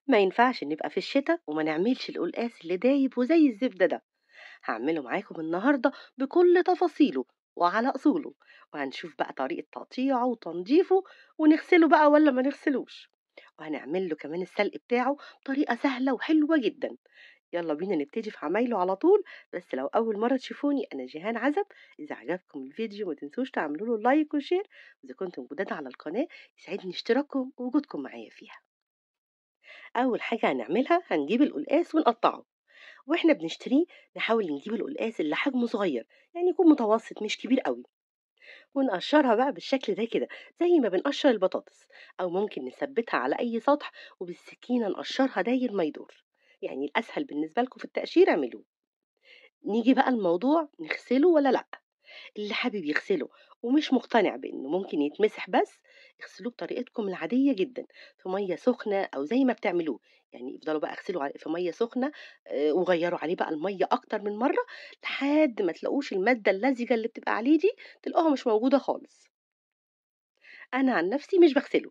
ما ينفعش نبقى في الشتا وما نعملش القلقاس اللي دايب وزي الزبدة ده. هعمله معاكم النهاردة بكل تفاصيله وعلى أصوله، وهنشوف بقى طريقة تقطيعه وتنظيفه، ونغسله بقى ولا ما نغسلوش، وهنعمل له كمان السلق بتاعه بطريقة سهلة وحلوة جدا. يلا بينا نبتدي في عمايله على طول. بس لو أول مرة تشوفوني أنا جيهان عزب. إذا عجبكم الفيديو ما تنسوش تعملوا له لايك وشير، وإذا كنتم جداد على القناة يسعدني اشتراككم ووجودكم معايا فيها. أول حاجة هنعملها هنجيب القلقاس ونقطعه، واحنا بنشتريه نحاول نجيب القلقاس اللي حجمه صغير، يعني يكون متوسط مش كبير قوي، ونقشرها بقى بالشكل ده كده زي ما بنقشر البطاطس، او ممكن نثبتها على اي سطح وبالسكينة نقشرها داير ما يدور، يعني الاسهل بالنسبة لكم في التقشير اعملوه. نيجي بقى الموضوع نغسله ولا لا. اللي حابب يغسله ومش مقتنع بإنه ممكن يتمسح بس، اغسلوه بطريقتكم العادية جدا في مية سخنة أو زي ما بتعملوه. يعني افضلوا بقى اغسلوا في مية سخنة، وغيروا عليه بقى المية أكتر من مرة لحد ما تلاقوش المادة اللزجة اللي بتبقى عليه دي تلاقوها مش موجودة خالص. أنا عن نفسي مش بغسله،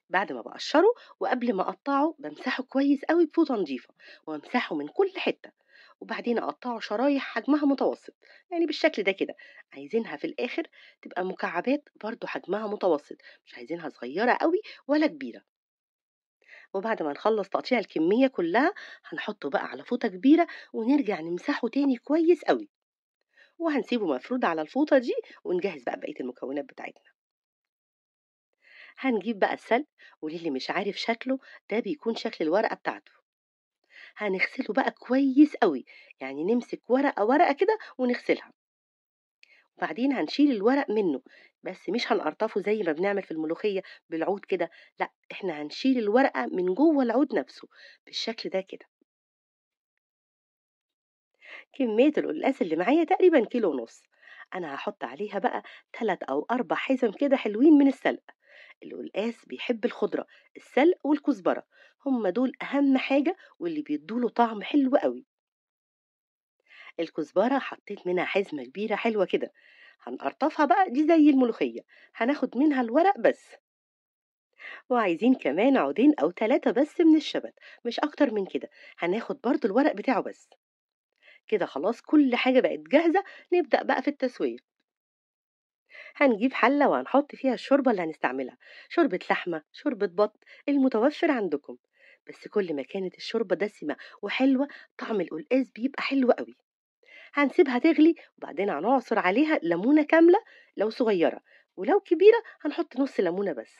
بعد ما بقشره وقبل ما أقطعه بمسحه كويس قوي بفوطة نظيفة، وامسحه من كل حتة، وبعدين أقطعه شرايح حجمها متوسط، يعني بالشكل ده كده. عايزينها في الآخر تبقى مكعبات برضو حجمها متوسط، مش عايزينها صغيرة قوي ولا كبيرة. وبعد ما نخلص تقطيع الكمية كلها هنحطه بقى على فوطة كبيرة ونرجع نمسحه تاني كويس قوي، وهنسيبه مفرود على الفوطة دي، ونجهز بقى بقية المكونات بتاعتنا. هنجيب بقى السلق، وللي مش عارف شكله ده بيكون شكل الورقة بتاعته. هنغسله بقى كويس قوي، يعني نمسك ورقة ورقة كده ونغسلها، وبعدين هنشيل الورق منه، بس مش هنقرطفه زي ما بنعمل في الملوخية بالعود كده، لا احنا هنشيل الورقة من جوه العود نفسه بالشكل ده كده. كمية القلقاس اللي معايا تقريبا كيلو ونص، انا هحط عليها بقى 3 أو 4 حزم كده حلوين من السلق. القلقاس بيحب الخضرة، السلق والكزبرة، هم دول أهم حاجة واللي بيدوله طعم حلو قوي. الكزبرة حطيت منها حزمة كبيرة حلوة كده، هنقرطفها بقى دي زي الملوخية، هناخد منها الورق بس. وعايزين كمان عودين أو 3 بس من الشبت، مش أكتر من كده، هناخد برضو الورق بتاعه بس. كده خلاص كل حاجة بقت جاهزة. نبدأ بقى في التسوية. هنجيب حلة وهنحط فيها الشوربة اللي هنستعملها، شوربة لحمة شوربة بط، المتوفر عندكم. بس كل ما كانت الشوربة دسمة وحلوة طعم القلقاس بيبقى حلو قوي. هنسيبها تغلي وبعدين هنعصر عليها ليمونة كاملة لو صغيرة، ولو كبيرة هنحط نص ليمونة بس،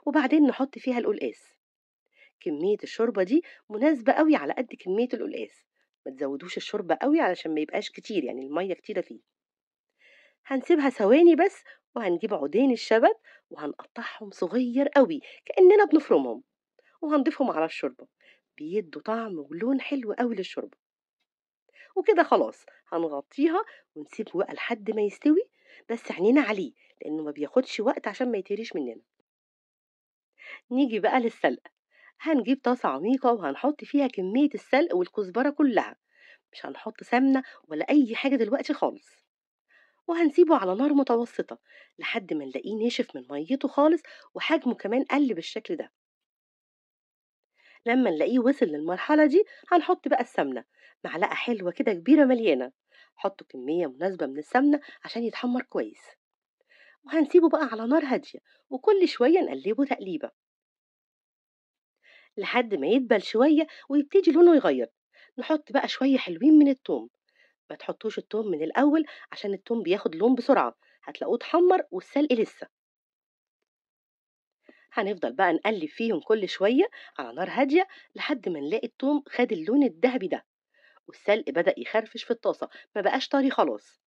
وبعدين نحط فيها القلقاس. كمية الشوربة دي مناسبة قوي على قد كمية القلقاس، ما تزودوش الشوربة قوي علشان ما يبقاش كتير، يعني المية كتيرة فيه. هنسيبها ثواني بس، وهنجيب عودين الشبت وهنقطعهم صغير قوي كأننا بنفرمهم، وهنضيفهم على الشوربة، بيدوا طعم ولون حلو قوي للشوربة. وكده خلاص هنغطيها ونسيبه بقى لحد ما يستوي، بس عينينا عليه لأنه ما بياخدش وقت عشان ما يتهريش مننا. نيجي بقى للسلق. هنجيب طاسة عميقة وهنحط فيها كمية السلق والكزبرة كلها، مش هنحط سمنة ولا أي حاجة دلوقتي خالص، وهنسيبه على نار متوسطة لحد ما نلاقيه نشف من ميته خالص، وحجمه كمان قل بالشكل ده. لما نلاقيه وصل للمرحلة دي هنحط بقى السمنة، معلقة حلوة كده كبيرة مليانة. حطوا كمية مناسبة من السمنة عشان يتحمر كويس، وهنسيبه بقى على نار هادية، وكل شوية نقلبه تقليبة لحد ما يدبل شوية ويبتدي لونه يغير. نحط بقى شوية حلوين من التوم، ما تحطوش التوم من الأول عشان التوم بياخد لون بسرعة، هتلاقوه اتحمر والسلق لسه. هنفضل بقى نقلب فيهم كل شوية على نار هادية لحد ما نلاقي التوم خد اللون الذهبي ده، والسلق بدأ يخرفش في الطاسة، ما بقاش طري خلاص.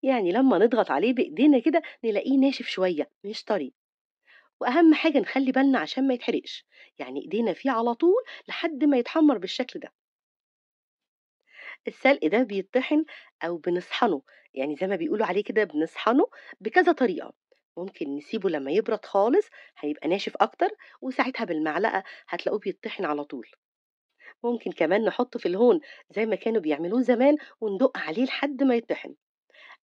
يعني لما نضغط عليه بإيدينا كده نلاقيه ناشف شوية مش طري. وأهم حاجة نخلي بالنا عشان ما يتحرقش، يعني إيدينا فيه على طول لحد ما يتحمر بالشكل ده. السلق ده بيطحن أو بنصحنه، يعني زي ما بيقولوا عليه كده بنصحنه بكذا طريقة. ممكن نسيبه لما يبرد خالص هيبقى ناشف أكتر، وساعتها بالمعلقة هتلاقوه بيطحن على طول. ممكن كمان نحطه في الهون زي ما كانوا بيعملوه زمان وندق عليه لحد ما يطحن،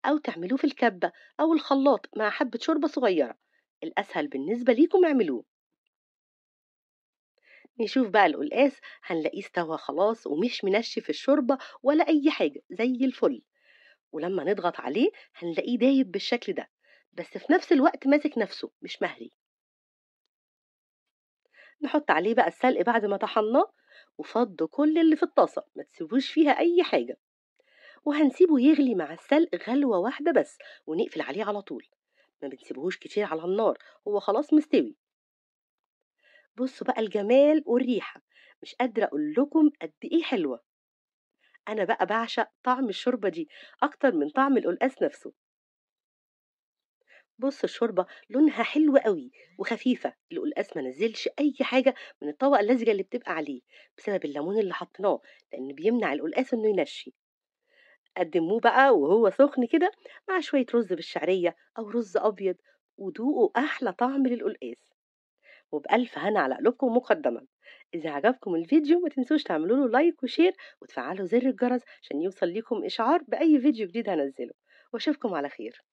أو تعملوه في الكبة أو الخلاط مع حبة شوربة صغيرة، الأسهل بالنسبة ليكم اعملوه. نشوف بقى القلقاس هنلاقيه استوى خلاص ومش منشف في الشوربة ولا أي حاجة زي الفل. ولما نضغط عليه هنلاقيه دايب بالشكل ده، بس في نفس الوقت ماسك نفسه مش مهري. نحط عليه بقى السلق بعد ما طحناه وفضوا كل اللي في الطاسة، ما تسيبوش فيها أي حاجة. وهنسيبه يغلي مع السلق غلوة واحدة بس، ونقفل عليه على طول، ما بنسيبهوش كتير على النار، هو خلاص مستوي. بصوا بقى الجمال والريحة، مش قادرة أقول لكم قد إيه حلوة. أنا بقى بعشق طعم الشوربة دي أكتر من طعم القلقاس نفسه. بص الشوربة لونها حلو قوي وخفيفة، القلقاس ما نزلش أي حاجة من الطبقة اللزجة اللي بتبقى عليه بسبب الليمون اللي حطيناه، لأن بيمنع القلقاس إنه ينشي. قدموه بقى وهو سخن كده مع شوية رز بالشعرية أو رز أبيض، ودوقوا أحلى طعم للقلقاس. وبألف هنا على قلوبكم مقدما. إذا عجبكم الفيديو ما تنسوش تعملوا له لايك وشير وتفعلوا زر الجرس عشان يوصل لكم إشعار بأي فيديو جديد هنزله. وأشوفكم على خير.